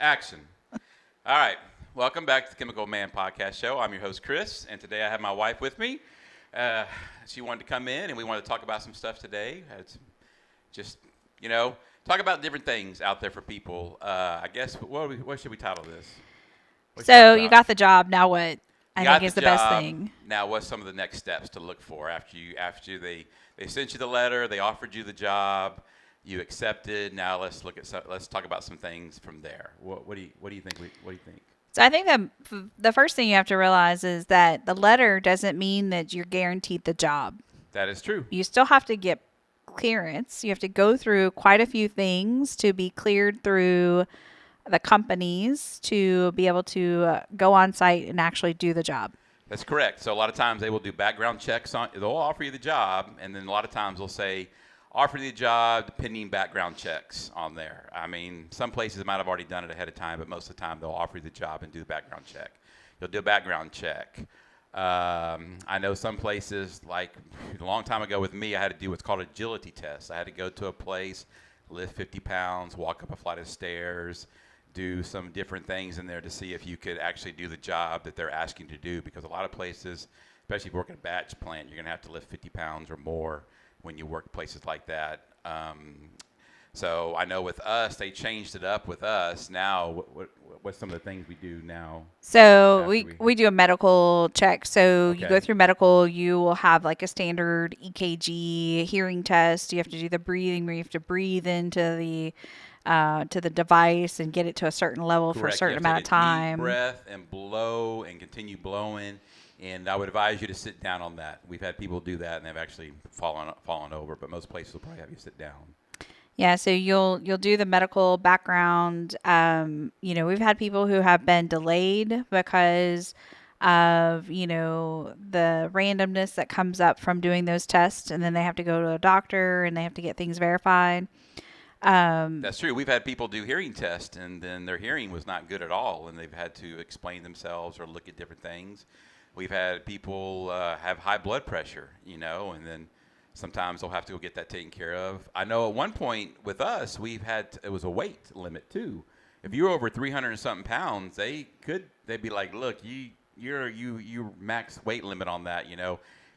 Action. All right. Welcome back to the Chemical Man Podcast Show. I'm your host, Chris, and today I have my wife with me. She wanted to come in, and we want to talk about some stuff today. It's just, talk about different things out there for people. I guess, what should we title this? What should we So talk you about? got the job. Now what? You I think got is the the best job. thing. Now, what's some of the next steps to look for after they sent you the letter, they offered you the job, you accepted. Now let's talk about some things from there. What do you think? What do you think? So I think that the first thing you have to realize is that the letter doesn't mean that you're guaranteed the job. That is true. You still have to get clearance. You have to go through quite a few things to be cleared through the companies to be able to go on site and actually do the job. That's correct. So a lot of times they will do background checks on. They'll offer you the job, and then a lot of times they'll say, offer you the job pending background checks on there. I mean, some places might have already done it ahead of time, but most of the time they'll offer you the job and do the background check. You'll do a background check. I know some places, like a long time ago with me, I had to do what's called agility test. I had to go to a place, lift 50 pounds, walk up a flight of stairs, do some different things in there to see if you could actually do the job that they're asking to do. Because a lot of places, especially if you work in a batch plant, you're going to have to lift 50 pounds or more when you work places like that. So I know with us, they changed it up with us. Now, what's some of the things we do now? So after we do a medical check. So you go Okay. through medical, you will have like a standard EKG hearing test. You have to do the breathing where you have to breathe into the device and get it to a certain level for a Correct. You certain have to amount of take a deep time. breath and blow and continue blowing. And I would advise you to sit down on that. We've had people do that and they've actually fallen over, but most places will probably have you sit down. Yeah, so you'll do the medical background. We've had people who have been delayed because of the randomness that comes up from doing those tests, and then they have to go to a doctor and they have to get things verified. That's true. We've had people do hearing tests, and then their hearing was not good at all, and they've had to explain themselves or look at different things. We've had people have high blood pressure, and then sometimes they'll have to go get that taken care of. I know at one point with us, it was a weight limit too. If you're over 300 and something pounds, they'd be like, look, you max weight limit on that,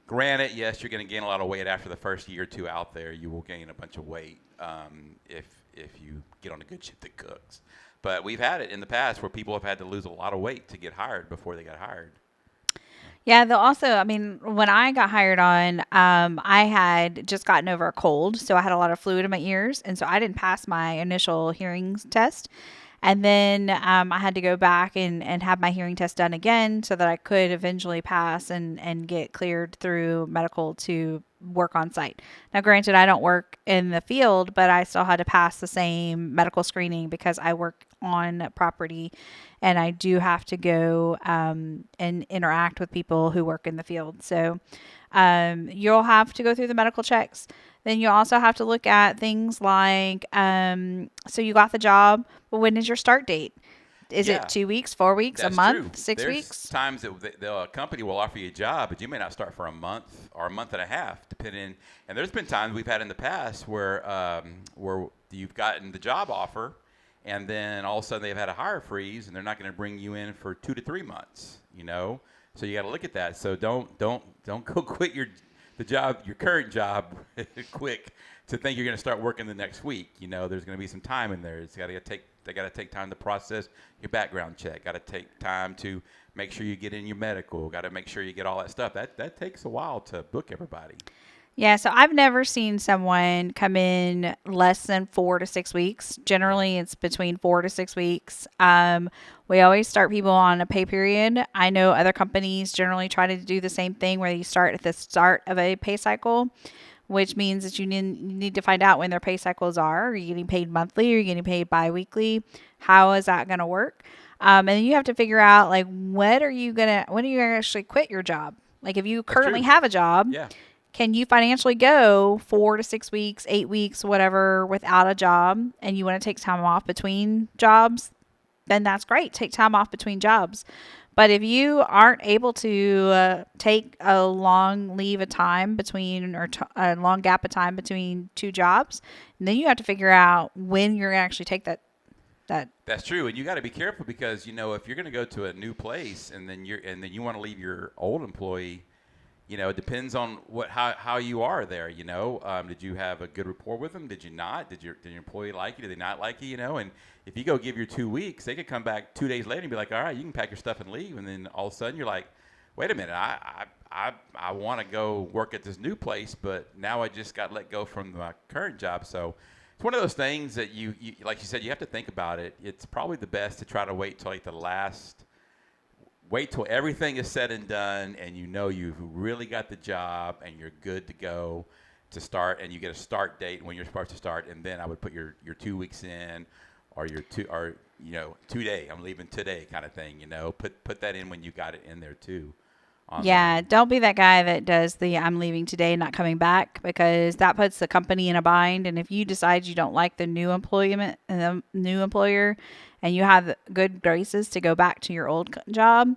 Granted, yes, you're going to gain a lot of weight after the first year or two out there. You will gain a bunch of weight if you get on a good ship that cooks. But we've had it in the past where people have had to lose a lot of weight to get hired before they got hired. Yeah, they'll also, I mean, when I got hired on, I had just gotten over a cold, so I had a lot of fluid in my ears, and so I didn't pass my initial hearing test. And then I had to go back and have my hearing test done again so that I could eventually pass and get cleared through medical to work on site. Now, granted, I don't work in the field, but I still had to pass the same medical screening because I work on property and I do have to go and interact with people who work in the field. So you'll have to go through the medical checks. Then you also have to look at things like, so you got the job, but when is your start date? Is Yeah. it 2 weeks, 4 weeks, That's a month, true. 6 There's weeks? times that the company will offer you a job, but you may not start for a month or a month and a half, depending. And there's been times we've had in the past where you've gotten the job offer, and then all of a sudden they've had a hire freeze, and they're not going to bring you in for 2 to 3 months. So you got to look at that. So don't go quit your current job quick to think you're going to start working the next week. There's going to be some time in there. They got to take time to process your background check. Got to take time to make sure you get in your medical. Got to make sure you get all that stuff. That takes a while to book everybody. Yeah, so I've never seen someone come in less than 4 to 6 weeks. Generally, it's between 4 to 6 weeks. We always start people on a pay period. I know other companies generally try to do the same thing where you start at the start of a pay cycle, which means that you need to find out when their pay cycles are. Are you getting paid monthly? Are you getting paid biweekly? How is that going to work? And then you have to figure out, like, when are you going to actually quit your job? Like, if you currently true. have a job, Yeah. can you financially go 4 to 6 weeks, 8 weeks, whatever, without a job, and you want to take time off between jobs? Then that's great. Take time off between jobs. But if you aren't able to take a long leave of time between or a long gap of time between two jobs, then you have to figure out when you're going to actually take that That's true, and you got to be careful because if you're going to go to a new place and then you want to leave your old employee, it depends on how you are there. Did you have a good rapport with them? Did you not? Did your employee like you? Did they not like you? And if you go give your 2 weeks, they could come back 2 days later and be like, all right, you can pack your stuff and leave, and then all of a sudden you're like, wait a minute, I want to go work at this new place, but now I just got let go from my current job. So it's one of those things that you like you said, you have to think about it. It's probably the best to try to wait till wait till everything is said and done and you've really got the job and you're good to go to start, and you get a start date when you're supposed to start, and then I would put your 2 weeks in, or your 2-day, I'm leaving today kind of thing. Put that in when you got it in there too. Yeah, don't be that guy that does the I'm leaving today, not coming back, because that puts the company in a bind. And if you decide you don't like the new employment and the new employer, and you have good graces to go back to your old job,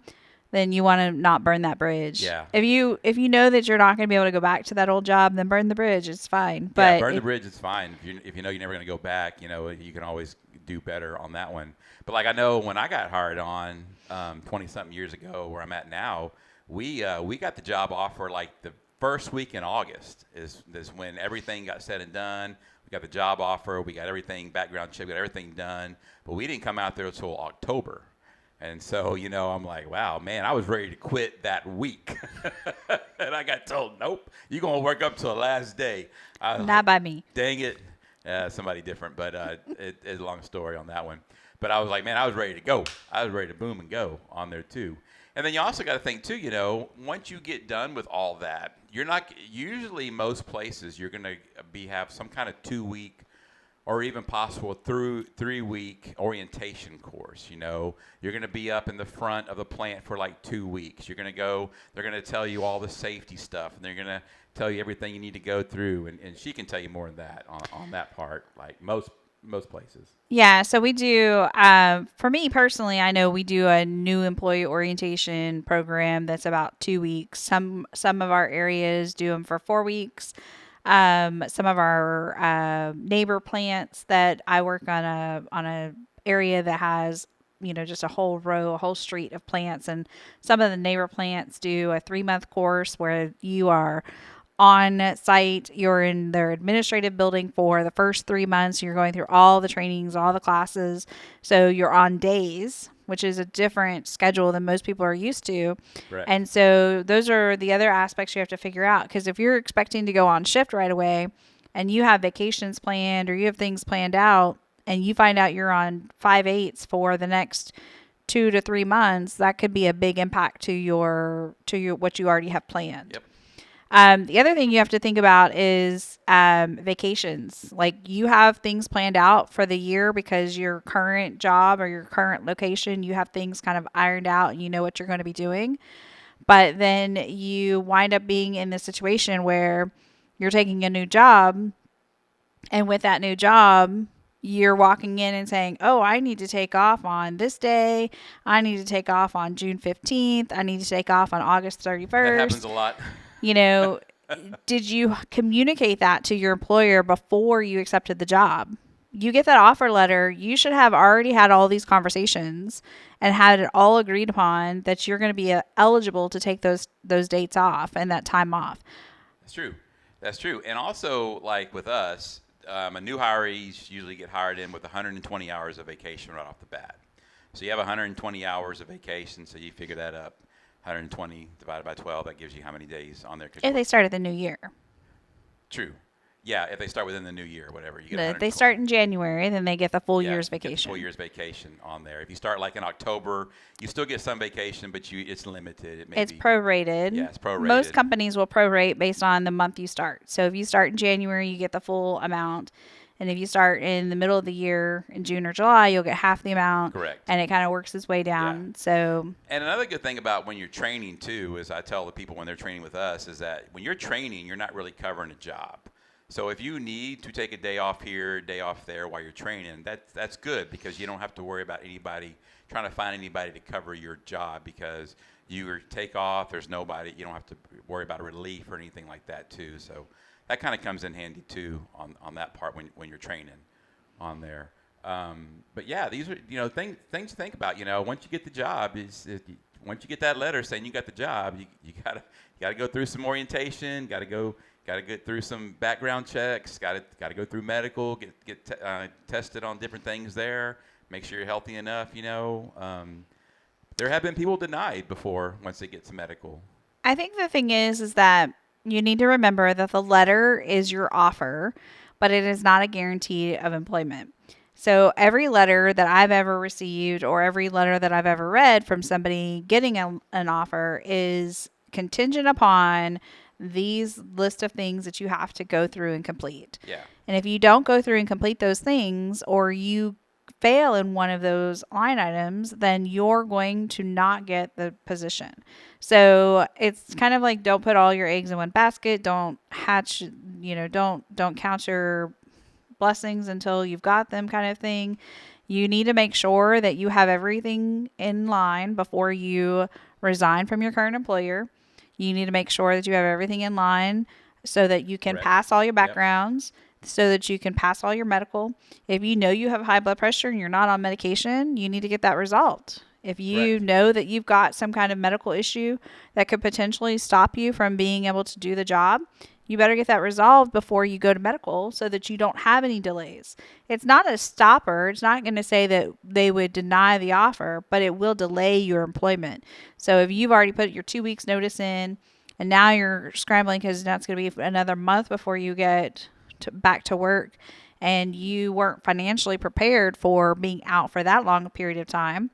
then you want to not burn that bridge. Yeah. If you know that you're not going to be able to go back to that old job, then burn the bridge. It's fine. But yeah, burn the bridge. It's fine. If you know you're never going to go back, you can always do better on that one. But like I know when I got hired on 20-something years ago, where I'm at now, we got the job offer like the first week in August is when everything got said and done. We got the job offer. We got everything, background check, we got everything done. But we didn't come out there until October. And so, I'm like, wow, man, I was ready to quit that week. And I got told, nope, you're going to work up to the last day. Not by me. Dang it. Somebody different, but it's a long story on that one. But I was like, man, I was ready to go. I was ready to boom and go on there too. And then you also got to think too, once you get done with all that, you're not usually most places you're going to have some kind of 2-week or even possible 3-week orientation course. You're going to be up in the front of the plant for like 2 weeks. You're going to go. They're going to tell you all the safety stuff, and they're going to tell you everything you need to go through. And she can tell you more than that on that part, like most places. Yeah, so we do, for me personally, I know we do a new employee orientation program that's about 2 weeks. Some of our areas do them for 4 weeks. Some of our neighbor plants that I work on a area that has, just a whole street of plants. And some of the neighbor plants do a 3-month course where you are on site. You're in their administrative building for the first 3 months. You're going through all the trainings, all the classes. So you're on days, which is a different schedule than most people are used to. Right. And so those are the other aspects you have to figure out. Because if you're expecting to go on shift right away and you have vacations planned or you have things planned out and you find out you're on 5/8 for the next 2 to 3 months, that could be a big impact to your what you already have planned. Yep. The other thing you have to think about is vacations. Like you have things planned out for the year because your current job or your current location, you have things kind of ironed out and you know what you're going to be doing. But then you wind up being in this situation where you're taking a new job, and with that new job, you're walking in and saying, oh, I need to take off on this day. I need to take off on June 15th. I need to take off on August 31st. That happens a lot. Did you communicate that to your employer before you accepted the job? You get that offer letter, you should have already had all these conversations and had it all agreed upon that you're going to be eligible to take those dates off and that time off. That's true. And also, like with us, a new hiree usually get hired in with 120 hours of vacation right off the bat. So you have 120 hours of vacation, so you figure that up. 120 divided by 12, that gives you how many days on there? If they start at the new year. True. Yeah, if they start within the new year, whatever. You get If they start in January, then they get the full year's Get the vacation. full year's vacation on there. If you start like in October, you still get some vacation, but it's limited. It's prorated. Yeah, it's prorated. Most companies will prorate based on the month you start. So if you start in January, you get the full amount. And if you start in the middle of the year, in June or July, you'll get half the amount. Correct. And it kind of works its way down. Yeah. So. And another good thing about when you're training too, is I tell the people when they're training with us, is that when you're training, you're not really covering a job. So if you need to take a day off here, day off there while you're training, that's good because you don't have to worry about trying to find anybody to cover your job because you take off. There's nobody. You don't have to worry about a relief or anything like that too. So that kind of comes in handy too on that part when you're training on there. But yeah, these are things to think about. Once you get the job, once you get that letter saying you got the job, you gotta go through some orientation. Gotta get through some background checks. Gotta go through medical. Tested on different things there. Make sure you're healthy enough. There have been people denied before once they get to medical. I think the thing is that you need to remember that the letter is your offer, but it is not a guarantee of employment. So every letter that I've ever received or every letter that I've ever read from somebody getting an offer is contingent upon these list of things that you have to go through and complete. Yeah. And if you don't go through and complete those things, or you fail in one of those line items, then you're going to not get the position. So it's kind of like, don't put all your eggs in one basket. Don't hatch, don't count your blessings until you've got them, kind of thing. You need to make sure that you have everything in line before you resign from your current employer. You need to make sure that you have everything in line so that you can Correct. pass all your Yep. backgrounds, so that you can pass all your medical. If you know you have high blood pressure and you're not on medication, you need to get that resolved. If you Correct. know that you've got some kind of medical issue that could potentially stop you from being able to do the job, you better get that resolved before you go to medical so that you don't have any delays. It's not a stopper. It's not going to say that they would deny the offer, but it will delay your employment. So if you've already put your 2 weeks notice in and now you're scrambling because now it's going to be another month before you get back to work, and you weren't financially prepared for being out for that long a period of time,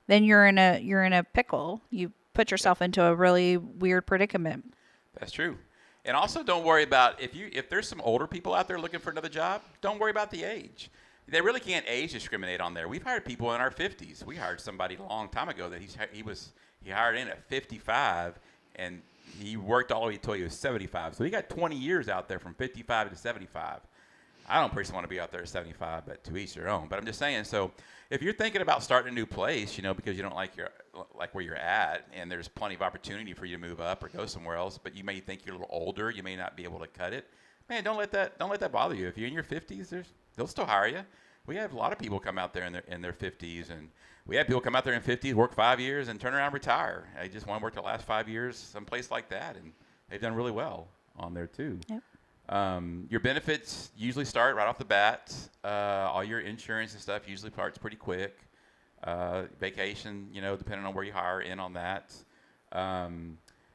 then you're in a pickle. You put yourself into a really weird predicament. That's true. And also, don't worry about if there's some older people out there looking for another job. Don't worry about the age. They really can't age discriminate on there. We've hired people in our 50s. We hired somebody a long time ago that he hired in at 55, and he worked all the way until he was 75. So he got 20 years out there from 55 to 75. I don't personally want to be out there at 75, but to each their own. But I'm just saying, so if you're thinking about starting a new place, because you don't like where you're at, and there's plenty of opportunity for you to move up or go somewhere else, but you may think you're a little older, you may not be able to cut it. Man, don't let that bother you. If you're in your 50s, they'll still hire you. We have a lot of people come out there in their 50s, and we have people come out there in 50s, work 5 years, and turn around and retire. They just want to work the last 5 years someplace like that, and they've done really well on there too. Yep. Your benefits usually start right off the bat. All your insurance and stuff usually starts pretty quick. Vacation, depending on where you hire in on that.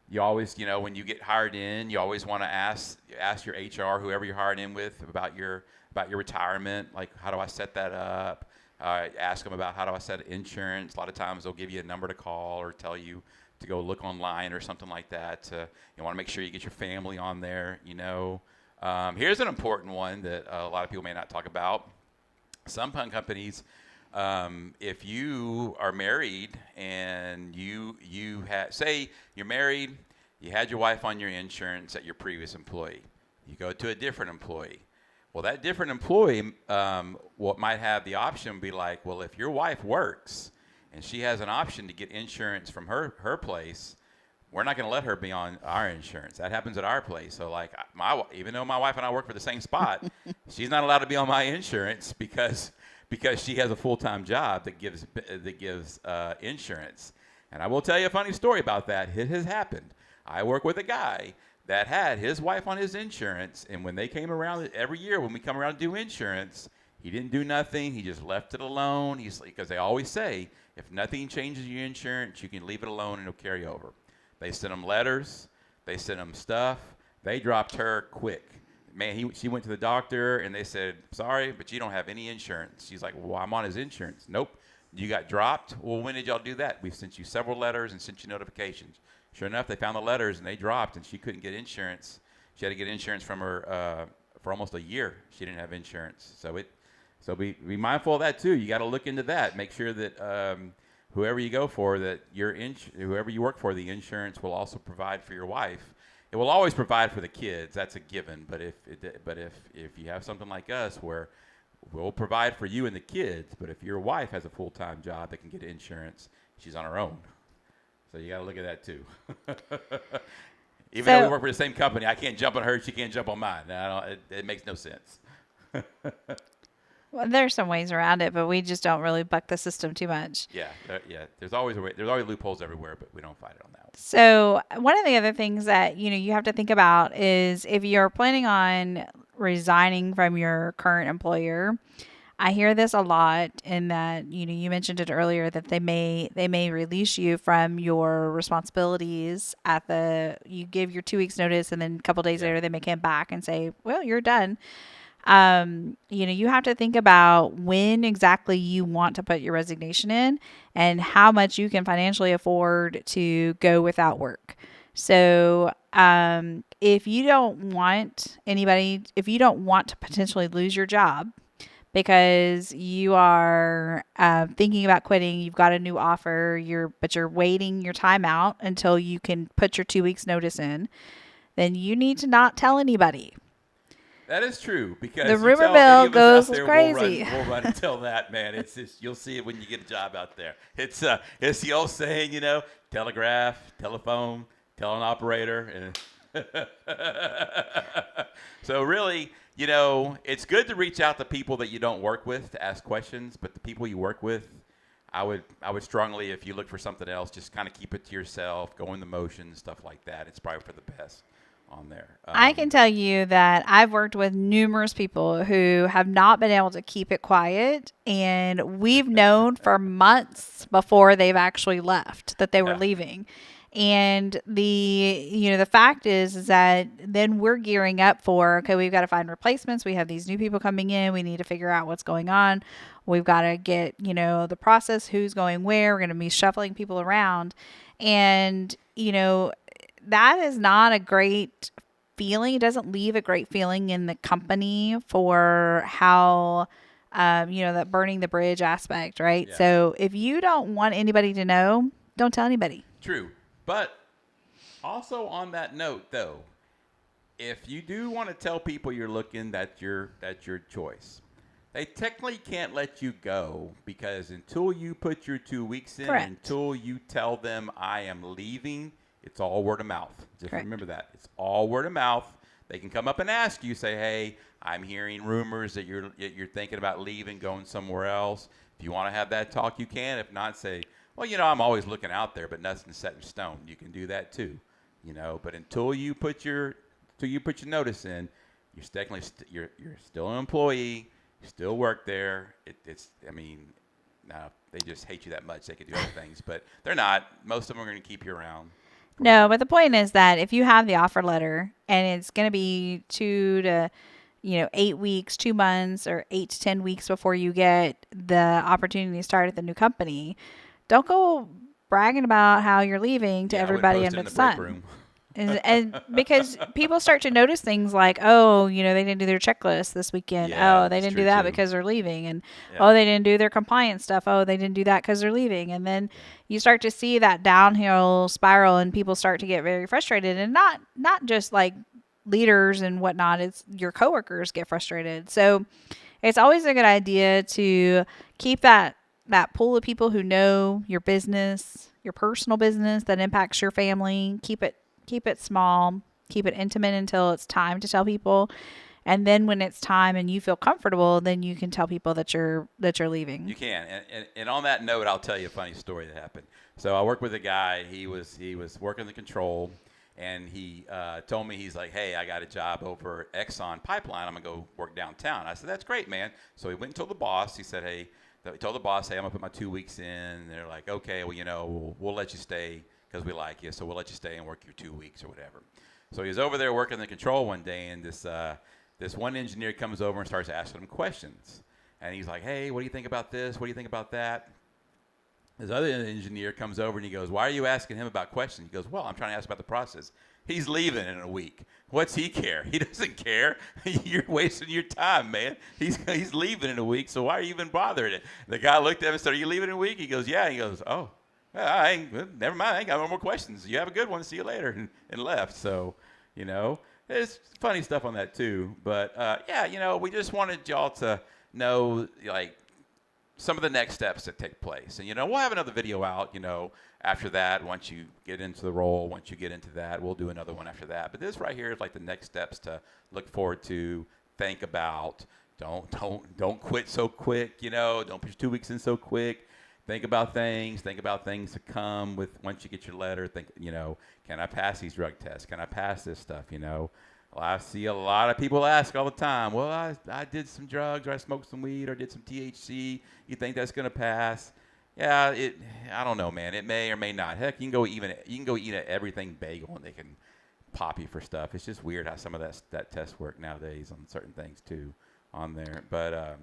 You always, when you get hired in, you always want to ask your HR, whoever you're hired in with, about your retirement. Like, how do I set that up? Ask them about how do I set insurance. A lot of times they'll give you a number to call or tell you to go look online or something like that. You want to make sure you get your family on there. Here's an important one that a lot of people may not talk about. Some companies, if you are married and say you're married, you had your wife on your insurance at your previous employee. You go to a different employee. Well, that different employee what might have the option be like, well, if your wife works and she has an option to get insurance from her place, we're not going to let her be on our insurance. That happens at our place. So, like, even though my wife and I work for the same spot, she's not allowed to be on my insurance because she has a full-time job that gives insurance. And I will tell you a funny story about that. It has happened. I work with a guy that had his wife on his insurance, and when they came around every year, when we come around to do insurance, he didn't do nothing. He just left it alone. Because they always say, if nothing changes your insurance, you can leave it alone and it'll carry over. They sent him letters. They sent him stuff. They dropped her quick. Man, she went to the doctor, and they said, sorry, but you don't have any insurance. She's like, well, I'm on his insurance. Nope. You got dropped? Well, when did y'all do that? We've sent you several letters and sent you notifications. Sure enough, they found the letters, and they dropped, and she couldn't get insurance. She had to get insurance from her for almost a year. She didn't have insurance. So be mindful of that, too. You got to look into that. Make sure that whoever you go for, that whoever you work for, the insurance will also provide for your wife. It will always provide for the kids. That's a given. But if you have something like us where we'll provide for you and the kids, but if your wife has a full-time job that can get insurance, she's on her own. So you got to look at that too. Even though we work for the same company, I can't jump on her. She can't jump on mine. It makes no sense. Well, there's some ways around it, but we just don't really buck the system too much. Yeah, yeah. There's always a way. There's always loopholes everywhere, but we don't fight it on that one. So, one of the other things that, you have to think about is if you're planning on resigning from your current employer. I hear this a lot in that, you mentioned it earlier that they may release you from your responsibilities you give your 2 weeks notice, and then a couple days Yeah. later they may come back and say, well, you're done. You have to think about when exactly you want to put your resignation in and how much you can financially afford to go without work. So, if you don't want to potentially lose your job because you are thinking about quitting, you've got a new offer, but you're waiting your time out until you can put your 2 weeks notice in, then you need to not tell anybody. That is true, because The you rumor tell mill any of us goes out there, crazy. We'll run and tell that, man. It's just, you'll see it when you get a job out there. It's the old saying, telegraph, telephone, tell an operator, and so really, it's good to reach out to people that you don't work with to ask questions, but the people you work with, I would strongly, if you look for something else, just kind of keep it to yourself, go in the motions, stuff like that. It's probably for the best on there. I can tell you that I've worked with numerous people who have not been able to keep it quiet, and we've known for months before they've actually left that they were Yeah. leaving. And the fact is that then we're gearing up for, okay, we've got to find replacements. We have these new people coming in. We need to figure out what's going on. We've got to get, the process, who's going where. We're going to be shuffling people around. And, that is not a great feeling. It doesn't leave a great feeling in the company for how, that burning the bridge aspect, right? Yeah. So if you don't want anybody to know, don't tell anybody. True. But also on that note, though, if you do want to tell people you're looking, that's your choice. They technically can't let you go, because until you put your 2 weeks in, Correct. until you tell them I am leaving, it's all word of mouth. Just Correct. remember that. It's all word of mouth. They can come up and ask you, say, hey, I'm hearing rumors that you're thinking about leaving, going somewhere else. If you want to have that talk, you can. If not, say, well, I'm always looking out there, but nothing's set in stone. You can do that too, But until you put your notice in, you're technically you're still an employee. You still work there. No, they just hate you that much. They could do other things, but they're not. Most of them are going to keep you around. No, but the point is that if you have the offer letter and it's going to be 2 to 8 weeks, 2 months, or 8 to 10 weeks before you get the opportunity to start at the new company, don't go bragging about how you're leaving to Yeah, I wouldn't everybody post it under in the the break sun. room. And because people start to notice things like, oh, they didn't do their checklist this weekend. Yeah, Oh, they that's didn't true do that too. because they're leaving. And Yeah. oh, they didn't do their compliance stuff. Oh, they didn't do that because they're leaving. And then you start to see that downhill spiral, and people start to get very frustrated. And not just like leaders and whatnot, it's your coworkers get frustrated. So it's always a good idea to keep that pool of people who know your business, your personal business that impacts your family. Keep it small, keep it intimate until it's time to tell people. And then when it's time and you feel comfortable, then you can tell people that you're leaving. You can. And on that note, I'll tell you a funny story that happened. So I worked with a guy. He was working the control, and he told me, he's like, hey, I got a job over Exxon Pipeline. I'm going to go work downtown. I said, that's great, man. So he went and told the boss. He said, hey, he told the boss, hey, I'm going to put my 2 weeks in. And they're like, okay, well, we'll let you stay because we like you. So we'll let you stay and work your 2 weeks or whatever. So he was over there working the control one day, and this one engineer comes over and starts asking him questions. And he's like, hey, what do you think about this? What do you think about that? This other engineer comes over and he goes, why are you asking him about questions? He goes, well, I'm trying to ask about the process. He's leaving in a week. What's he care? He doesn't care. You're wasting your time, man. He's leaving in a week, so why are you even bothering it? The guy looked at him and said, are you leaving in a week? He goes, yeah. He goes, oh, never mind. I ain't got no more questions. You have a good one. See you later. And left. So, there's funny stuff on that too. But, we just wanted y'all to know, like, some of the next steps that take place. And, we'll have another video out, after that. Once you get into the role, once you get into that, we'll do another one after that. But this right here is like the next steps to look forward to, think about, Don't quit so quick. Don't push 2 weeks in so quick. Think about things. Think about things to come with once you get your letter. Think, can I pass these drug tests? Can I pass this stuff? Well, I see a lot of people ask all the time. Well, I did some drugs, or I smoked some weed, or did some THC. You think that's gonna pass? Yeah, I don't know, man. It may or may not. Heck, you can go eat an everything bagel, and they can pop you for stuff. It's just weird how some of that test work nowadays on certain things too on there. But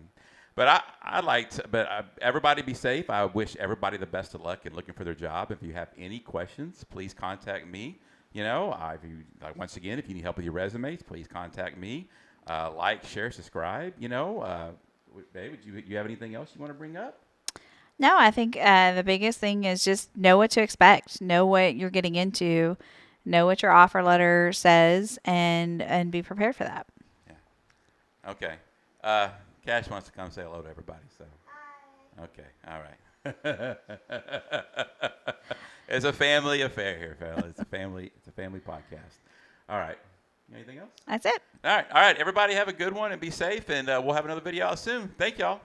everybody be safe. I wish everybody the best of luck in looking for their job. If you have any questions, please contact me. Once again, if you need help with your resumes, please contact me. Like, share, subscribe. Babe, would you have anything else you want to bring up? No, I think the biggest thing is just know what to expect, know what you're getting into, know what your offer letter says, and be prepared for that. Yeah. Okay. Cash wants to come say hello to everybody. So. Hi. Okay. All right. It's a family affair here, fellas. It's a family podcast. All right. Anything else? That's it. All right. Everybody have a good one and be safe, and we'll have another video out soon. Thank y'all.